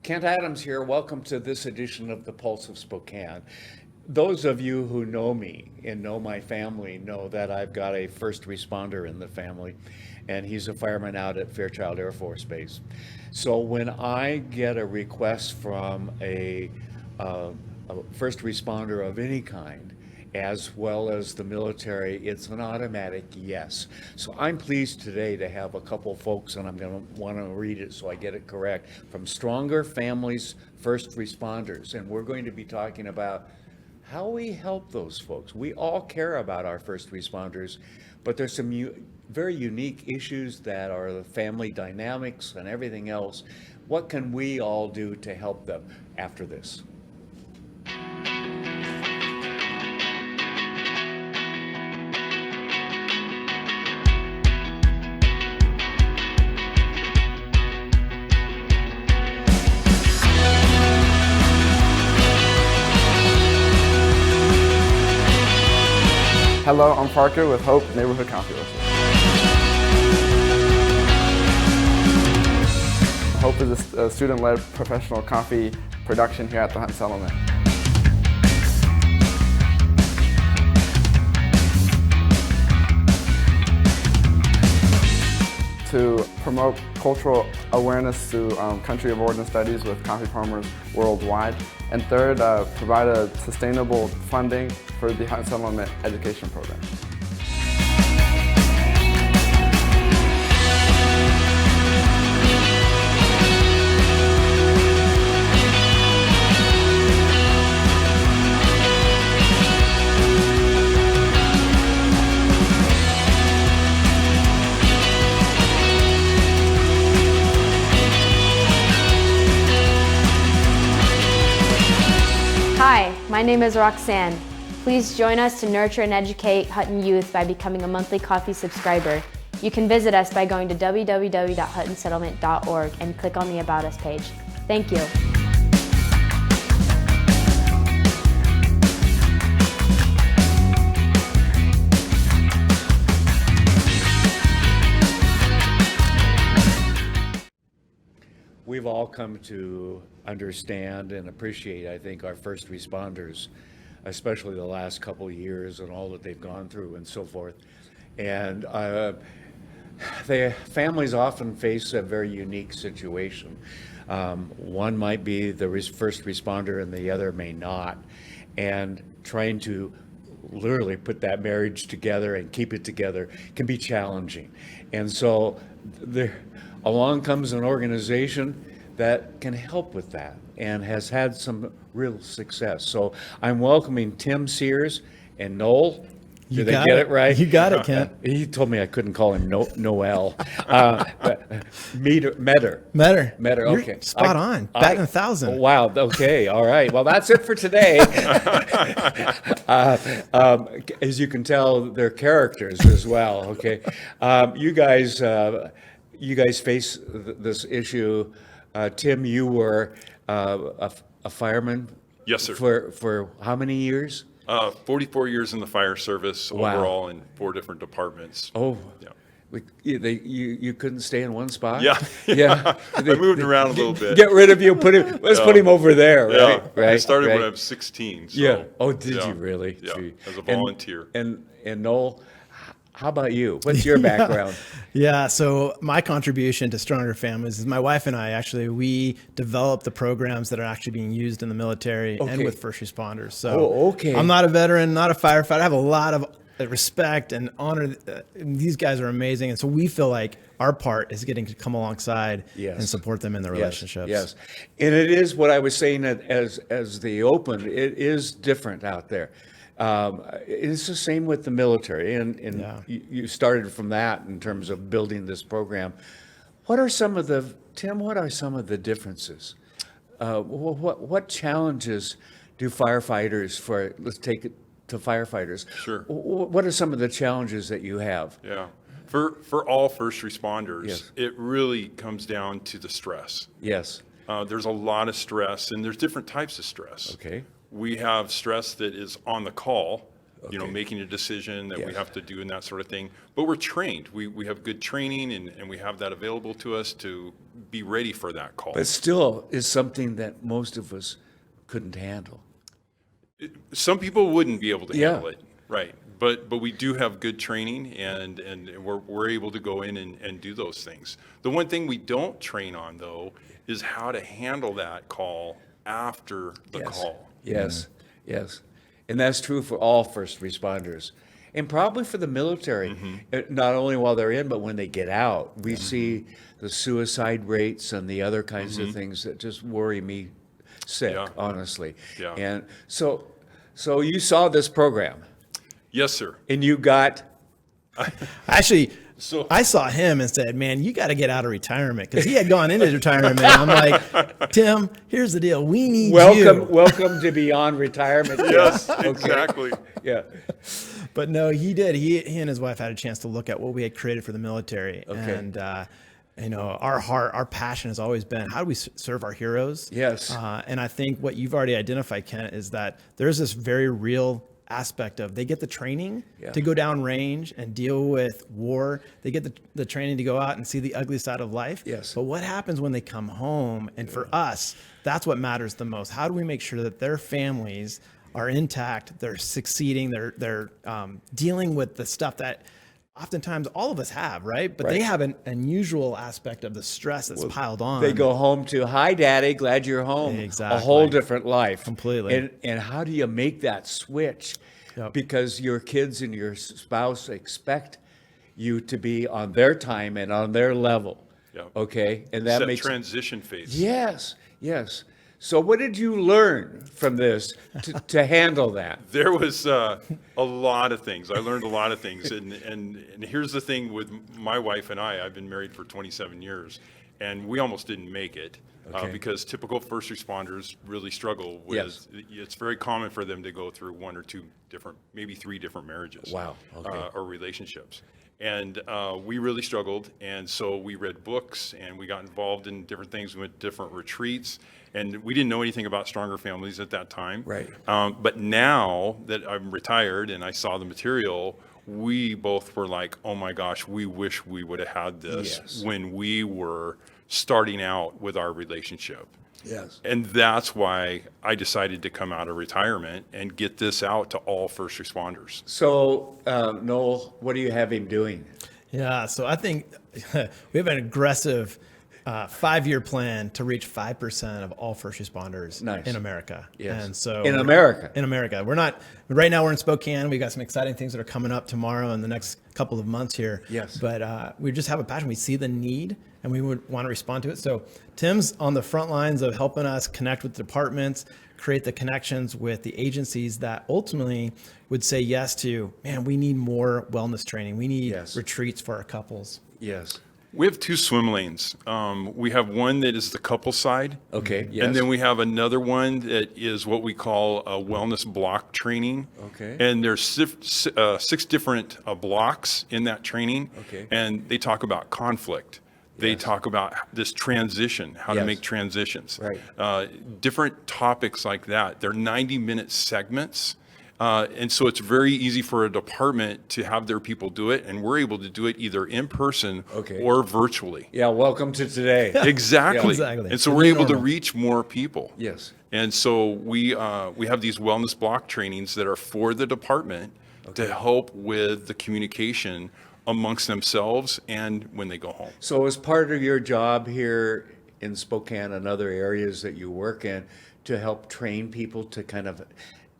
Kent Adams here. Welcome to this edition of the Pulse of Spokane. Those of you who know me and know my family know that I've got a first responder in the family, and he's a fireman out at Fairchild Air Force Base. So when I get a request from a first responder of any kind, as well as the military, it's an automatic yes. So I'm pleased today to have a couple folks, and I'm going to want to read it so I get it correct, from Stronger Families First Responders. And we're going to be talking about how we help those folks. We all care about our first responders, but there's some very unique issues that are the family dynamics and everything else. What can we all do to help them after this? Hello, I'm Parker with Hope Neighborhood Coffee Roasters. Hope is a student-led professional coffee production here at the Hunt Settlement. To promote cultural awareness through country of origin studies with coffee farmers worldwide. And third, provide a sustainable funding for the Hunt Settlement education program. Hi, my name is Roxanne. Please join us to nurture and educate Hutton youth by becoming a monthly coffee subscriber. You can visit us by going to www.huttonsettlement.org and click on the About Us page. Thank you. We've all come to understand and appreciate, I think, our first responders, especially the last couple of years and all that they've gone through and so forth. And families often face a very unique situation. One might be the first responder and the other may not. And trying to literally put that marriage together and keep it together can be challenging. And so along comes an organization that can help with that and has had some real success. So I'm welcoming Tim Sears and Noel. Did they get it right? You got it, Kent. He told me I couldn't call him Noel. Meador. Okay. Spot on. Batting 1,000. Wow. Okay. All right. Well, that's it for today. As you can tell, they're characters as well. Okay. You guys face this issue. Tim, you were a fireman. Yes, sir. For how many years? 44 years in the fire service overall in 4 different departments. Oh, yeah. You couldn't stay in one spot? Yeah. I moved around a little bit. Get rid of you. Let's put him over there. Right. Yeah. I started right. when I was 16. So, yeah. Oh, did you really? Yeah. Gee. As a volunteer. And Noel, how about you? What's your background? Yeah, so my contribution to Stronger Families is my wife and I we develop the programs that are actually being used in the military and with first responders. So I'm not a veteran, not a firefighter. I have a lot of respect and honor. These guys are amazing. And so we feel like our part is getting to come alongside and support them in their relationships. Yes. And it is what I was saying as the open, it is different out there. It's the same with the military, and you started from that in terms of building this program. What are some of the differences? What challenges do firefighters let's take it to firefighters. Sure. What are some of the challenges that you have? Yeah. For all first responders, Yes. it really comes down to the stress. Yes. There's a lot of stress, and there's different types of stress. Okay. We have stress that is on the call, making a decision that we Yes. have to do and that sort of thing. But we're trained. We have good training and we have that available to us to be ready for that call. But still is something that most of us couldn't handle. Some people wouldn't be able to Yeah. handle it, right? But we do have good training, and we're able to go in and do those things. The one thing we don't train on, though, is how to handle that call after the call. Yes, yes. And that's true for all first responders. And probably for the military, not only while they're in, but when they get out. We see the suicide rates and the other kinds of things that just worry me sick, Yeah. honestly. Yeah. And so you saw this program, Yes, sir. and you got, Actually, So- I saw him and said, "Man, you got to get out of retirement," because he had gone into retirement. Man, I'm like, Tim, here's the deal. We need you. welcome to beyond retirement. Yes, Okay. exactly. Yeah. But no, he did. He and his wife had a chance to look at what we had created for the military. Okay. And, our passion has always been, how do we serve our heroes? Yes. And I think what you've already identified, Kent, is that there's this very real aspect of they get the training to go down range and deal with war. They get the training to go out and see the ugly side of life. Yes. But what happens when they come home? And for us, that's what matters the most. How do we make sure that their families are intact, they're succeeding, they're dealing with the stuff that oftentimes all of us have, right? But they have an unusual aspect of the stress that's piled on. They go home to, hi, Daddy, glad you're home. Exactly. A whole different life. Completely. And how do you make that switch? Yep. Because your kids and your spouse expect you to be on their time and on their level. Yep. Okay? And It's that that makes transition phase. Yes, yes. So what did you learn from this to handle that? There was a lot of things. I learned a lot of things. And here's the thing with my wife and I've been married for 27 years, and we almost didn't make it because typical first responders really struggle with, Yes. it's very common for them to go through one or two different, maybe three different marriages. Wow, okay. Or relationships. And we really struggled, and so we read books, and we got involved in different things. We went to different retreats, and we didn't know anything about Stronger Families at that time. Right. But now that I'm retired and I saw the material, we both were like, oh my gosh, we wish we would have had this Yes. when we were starting out with our relationship. Yes. And that's why I decided to come out of retirement and get this out to all first responders. So, Noel, what do you have him doing? Yeah, so I think we have an aggressive 5-year plan to reach 5% of all first responders Nice. in America. Yes. And so In America? In America. We're not, right now we're in Spokane. We've got some exciting things that are coming up tomorrow and the next couple of months here. Yes. But we just have a passion. We see the need and we would want to respond to it. So Tim's on the front lines of helping us connect with departments, create the connections with the agencies that ultimately would say yes to, man, we need more wellness training. We need Yes. retreats for our couples. Yes. We have 2 swim lanes. We have one that is the couple side. Okay, yes. And then we have another one that is what we call a wellness block training. Okay. And there's 6 different blocks in that training. Okay. And they talk about conflict. They talk about this transition, how to Yes. make transitions. Right. Different topics like that. They're 90-minute segments. And so it's very easy for a department to have their people do it, and we're able to do it either in person Okay. or virtually. Yeah, welcome to today. Exactly. Exactly. And so The we're new able to normal. reach more people. Yes. And so we have these wellness block trainings that are for the department to help with the communication amongst themselves and when they go home. So as part of your job here in Spokane and other areas that you work in, to help train people to kind of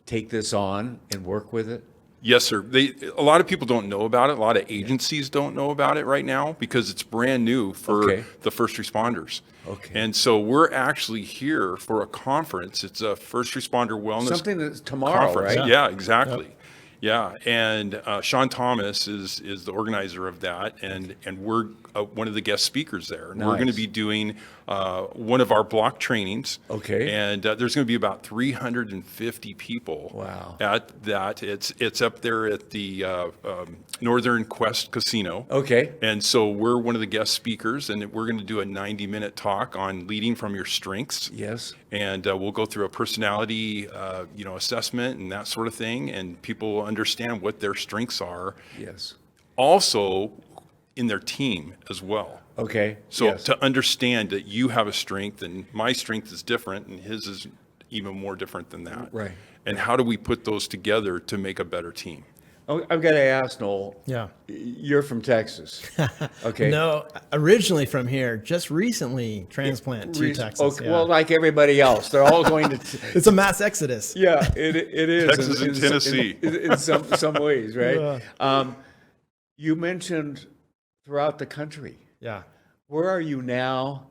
take this on and work with it? Yes, sir. A lot of people don't know about it. A lot of agencies don't know about it right now because it's brand new for Okay. the first responders. Okay. And so we're actually here for a conference. It's a first responder wellness Something that's tomorrow, conference. right? Yeah, exactly. Yeah, and Sean Thomas is the organizer of that, and we're one of the guest speakers there. And we're going to Nice. be doing one of our block trainings. Okay. And there's going to be about 350 people. Wow. At that. It's up there at the Northern Quest Casino. Okay. And so we're one of the guest speakers, and we're going to do a 90-minute talk on leading from your strengths. Yes. And we'll go through a personality, assessment and that sort of thing, and people will understand what their strengths are. Yes. Also, in their team as well. Okay. So yes. to understand that you have a strength and my strength is different and his is even more different than that. Right. And how do we put those together to make a better team? Oh, I've got to ask, Noel. Yeah. You're from Texas. Okay. No, originally from here, just recently transplant to Texas. Okay, yeah. well, like everybody else, they're all going to. It's a mass exodus. Yeah, it is. Texas and Tennessee. In some ways, right? Yeah. You mentioned throughout the country. Yeah. Where are you now?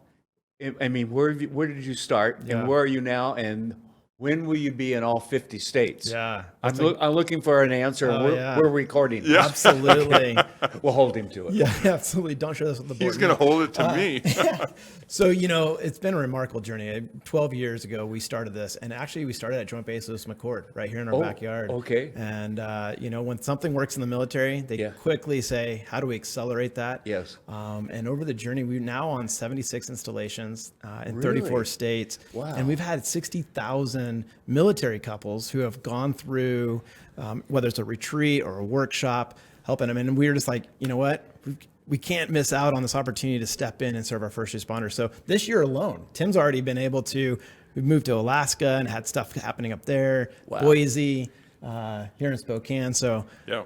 I mean, where did you start, Yeah. and where are you now, and when will you be in all 50 states? Yeah. I'm looking for an answer. Oh, we're, yeah. we're recording. Yeah. Absolutely. We'll hold him to it. Yeah, absolutely. Don't share this with the board. He's going to hold it to me. So, it's been a remarkable journey. 12 years ago, we started this, and actually we started at Joint Base Lewis McChord right here in our backyard. Okay. And, when something works in the military, they quickly say, how do we accelerate that? Yes. And over the journey, we're now on 76 installations in Really? 34 states. Wow. And we've had 60,000 military couples who have gone through, whether it's a retreat or a workshop, helping them. And we were just like, you know what? We can't miss out on this opportunity to step in and serve our first responders. So this year alone, Tim's already been able to, we've moved to Alaska and had stuff happening up there, Wow. Boise, here in Spokane. So Yeah.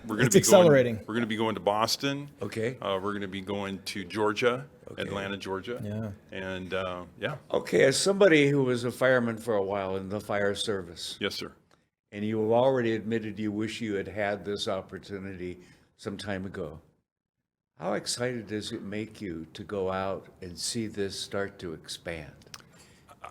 We're gonna it's be accelerating. We're going to be going to Boston. Okay. We're going to be going to Georgia, Atlanta, Georgia. Yeah. And Okay, as somebody who was a fireman for a while in the fire service, yes, sir. and you have already admitted you wish you had had this opportunity some time ago, how excited does it make you to go out and see this start to expand?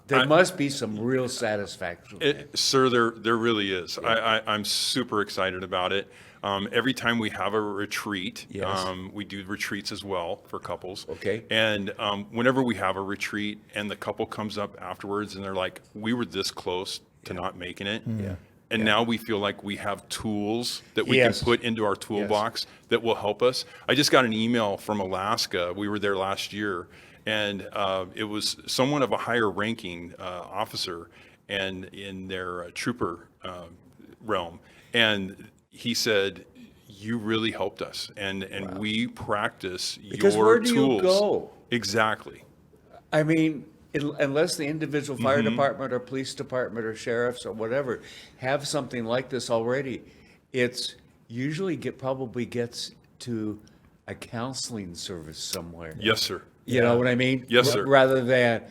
There must be some real satisfaction. Sir, there really is. I'm super excited about it. Every time we have a retreat, Yes. we do retreats as well for couples. Okay. And whenever we have a retreat and the couple comes up afterwards and they're like, we were this close to not making it. Yeah. And now we feel like we have tools that we Yes. can put into our toolbox that will help us. I just got an email from Alaska. We were there last year, and it was someone of a higher ranking officer and in their trooper realm. And he said, you really helped us. And we practice Because your where do tools. you go? Exactly. I mean, unless the individual fire department or police department or sheriffs or whatever have something like this already, it's usually probably gets to a counseling service somewhere. Yes, sir. You know what I mean? Yes, sir. Rather than,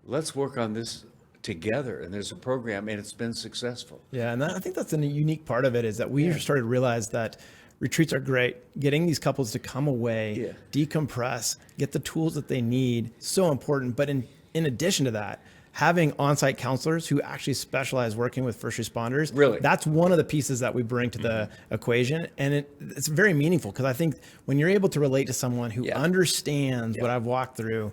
let's work on this together, and there's a program, and it's been successful. Yeah, and I think that's a unique part of it is that we started to realize that retreats are great. Getting these couples to come away, decompress, get the tools that they need, so important. But in addition to that, having on-site counselors who actually specialize working with first responders, Really? that's one of the pieces that we bring to the equation. And it's very meaningful because I think when you're able to relate to someone who understands what I've walked through,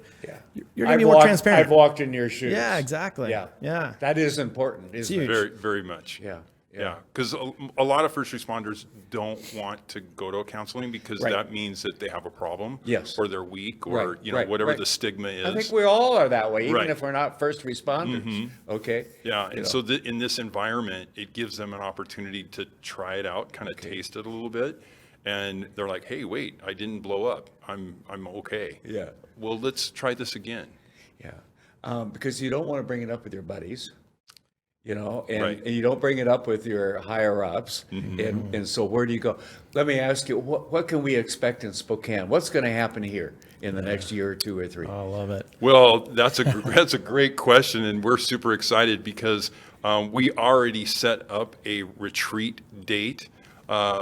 you're going to be more transparent. I've walked in your shoes. Yeah, exactly. Yeah. Yeah. That is important, isn't huge. it? Very, very much. Yeah. Yeah, because a lot of first responders don't want to go to a counseling because that means that they have a problem. Yes. Or they're weak or, whatever the stigma is. I think we all are that way, even Right. if we're not first responders. Okay? Yeah, You and know. so in this environment, it gives them an opportunity to try it out, kind of taste it a little bit. And they're like, hey, wait, I didn't blow up. I'm okay. Yeah. Well, let's try this again. Yeah. Because you don't want to bring it up with your buddies. And Right. you don't bring it up with your higher ups. And so where do you go? Let me ask you, what can we expect in Spokane? What's going to happen here in the next year or two or three? I love it. Well, that's a great question, and we're super excited because we already set up a retreat date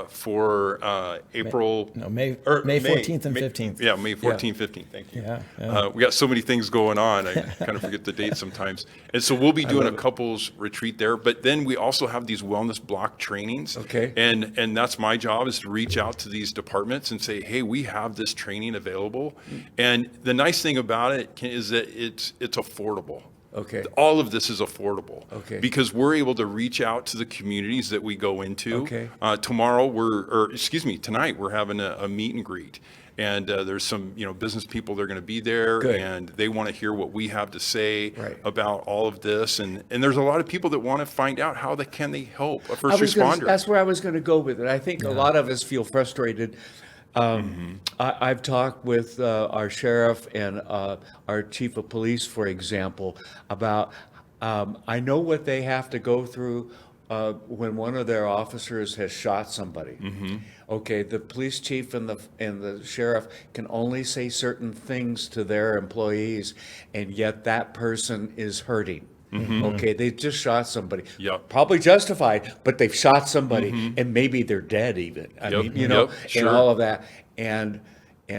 for April. May 14th and 15th. Yeah, May 14th, 15th. Thank you. Yeah. We got so many things going on. I kind of forget the date sometimes. And so we'll be doing a couples retreat there. But then we also have these wellness block trainings. Okay. And that's my job, is to reach out to these departments and say, hey, we have this training available. And the nice thing about it is that it's affordable. Okay. All of this is affordable. Okay. Because we're able to reach out to the communities that we go into. Okay. Tonight we're having a meet and greet. And there's some, business people that are going to be there. Good. And they want to hear what we have to say Right. about all of this. And there's a lot of people that want to find out how can they help a first responder. That's where I was going to go with it. I think a lot of us feel frustrated. I've talked with our sheriff and our chief of police, for example, about I know what they have to go through when one of their officers has shot somebody. Okay, the police chief and the sheriff can only say certain things to their employees, and yet that person is hurting. Okay, they just shot somebody. Yep. Probably justified, but they've shot somebody, and maybe they're dead even. I Yep. mean, Yep. and Sure. all of that. And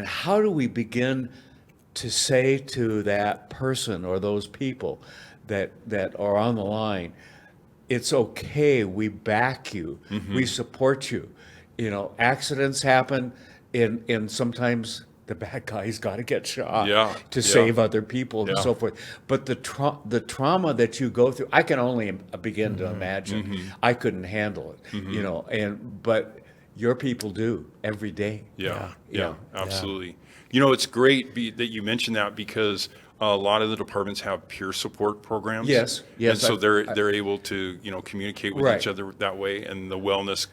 how do we begin to say to that person or those people that are on the line, it's okay, we back you, we support you. Accidents happen, and sometimes the bad guy's got to get shot to save other people and so forth. But the trauma that you go through, I can only begin to imagine. I couldn't handle it, but your people do every day. Yeah, absolutely. It's great that you mentioned that, because a lot of the departments have peer support programs. Yes. And so they're able to, communicate with each other that way, and the wellness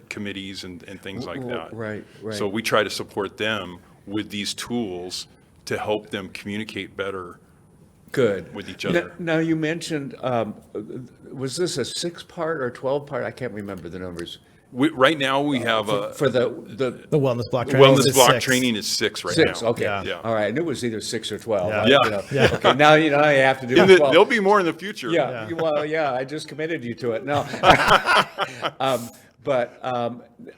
committees and things like that. Right. So we try to support them with these tools to help them communicate better Good. with each other. Now you mentioned, was this a 6-part or 12-part? I can't remember the numbers. Right now we have For the The wellness block training. wellness is block 6. training is 6 right 6, now. okay. Yeah. All right, I knew it was either 6 or 12. Yeah. Okay, now you have to do And 12. there'll be more in the future. Yeah, well, I just committed you to it. No. But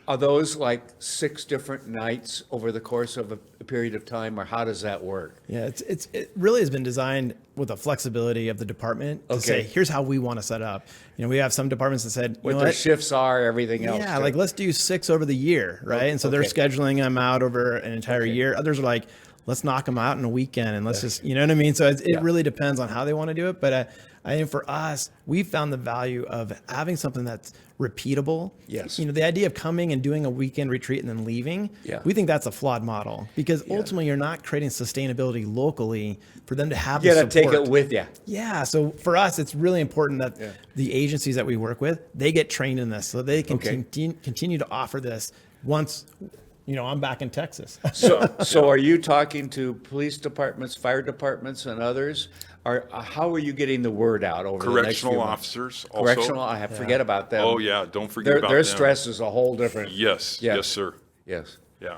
are those like 6 different nights over the course of a period of time, or how does that work? Yeah, it really has been designed with the flexibility of the department to say, here's how we want to set up. We have some departments that said, What their shifts are, everything else. yeah, like let's do 6 over the year, right? And so they're scheduling them out over an entire year. Others are like, let's knock them out in a weekend and let's just, you know what I mean? So it really depends on how they want to do it. But I think for us, we found the value of having something that's repeatable. Yes. The idea of coming and doing a weekend retreat and then leaving, we think that's a flawed model, because ultimately you're not creating sustainability locally for them to have You the got to take support. it with you. Yeah. So for us, it's really important that the agencies that we work with, they get trained in this so they can continue to offer this once, I'm back in Texas. So are you talking to police departments, fire departments, and others? How are you getting the word out over the next few Correctional months? officers also. Correctional, I forget about them. Oh, yeah, don't forget about Their them. stress is a whole different. Yes, sir. Yes. Yeah.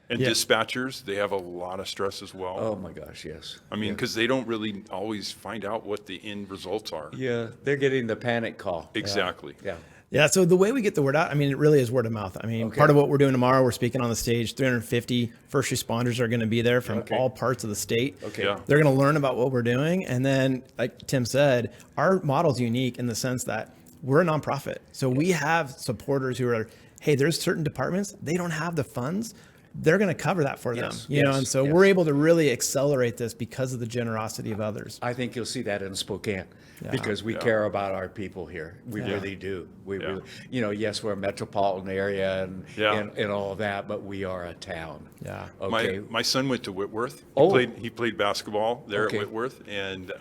And dispatchers, they have a lot of stress as well. Oh, my gosh, yes. I mean, because they don't really always find out what the end results are. Yeah, they're getting the panic call. Exactly. Yeah. Yeah, so the way we get the word out, it really is word of mouth. Part of what we're doing tomorrow, we're speaking on the stage. 350 first responders are going to be there from all parts of the state. Okay. Yeah. They're going to learn about what we're doing. And then, like Tim said, our model's unique in the sense that we're a nonprofit. So we have supporters who are, hey, there's certain departments, they don't have the funds. They're going to cover that for them. And so we're able to really accelerate this because of the generosity of others. I think you'll see that in Spokane because we care about our people here. We really do. We really, yes, we're a metropolitan area and all of that, but we are a town. Yeah. Okay. My son went to Whitworth. He played basketball there at Whitworth, and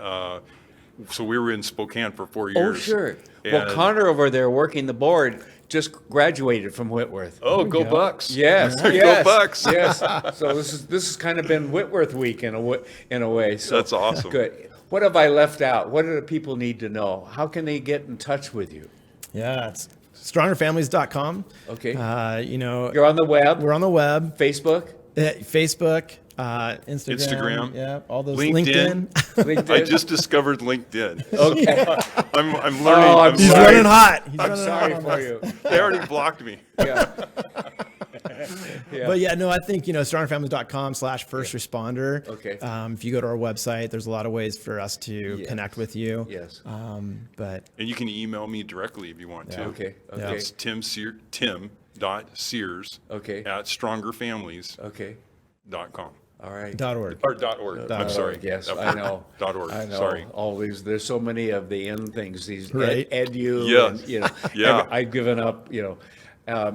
so we were in Spokane for 4 years. Oh, sure. And, Well, Connor over there working the board just graduated from Whitworth. Oh, go Bucks! Yes, Go yes, Bucks! Yes. So this has kind of been Whitworth week in a way. So That's awesome. Good. What have I left out? What do the people need to know? How can they get in touch with you? Yeah, it's strongerfamilies.com. Okay. You're You're on the web. We're on the web. Facebook. Facebook, Instagram. Yeah, all those. LinkedIn. I just discovered LinkedIn. Okay. I'm learning. I'm He's sorry. running hot. I'm sorry for you. They already blocked me. Yeah. But yeah, no, I think, strongerfamilies.com/first responder. Okay. If you go to our website, there's a lot of ways for us to connect with you. Yes. But And you can email me directly if you want to. Okay. Yeah. Okay. It's tim.sears Okay. at strongerfamilies.com. Okay. All right. .org. Or .org. I'm sorry. Yes, I know. .org. I know. Sorry. All these. There's so many of the end things. These Right. edu. Yes. And, Yeah. I've given up.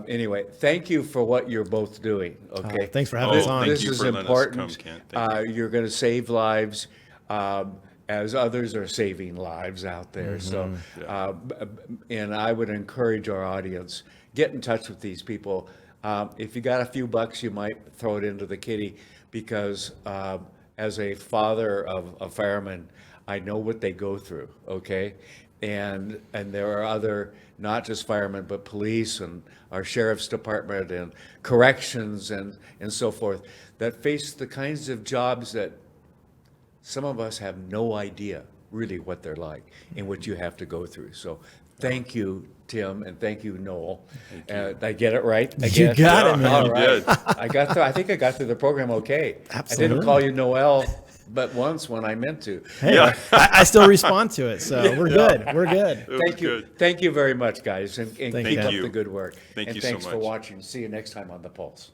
Anyway, thank you for what you're both doing. Okay. Thanks for having us on. Thank This you is for letting us important. come, Kent. Thank You're going to save lives. As others are saving lives out there. So, and I would encourage our audience, get in touch with these people. If you got a few bucks, you might throw it into the kitty, because as a father of a fireman, I know what they go through, okay? And there are other, not just firemen, but police and our sheriff's department and corrections and so forth, that face the kinds of jobs that some of us have no idea really what they're like and what you have to go through. So thank you, Tim, and thank you, Noel. Did I get it right? You got it, man. All You right. did. I think I got through the program okay. I Absolutely. didn't call you Noel but once when I meant to. Hey, I still respond to it, so we're good. We're good. It was Thank you. good. Thank you very much, guys, and keep up you. the good work. Thank and you so thanks for much. watching. See you next time on The Pulse.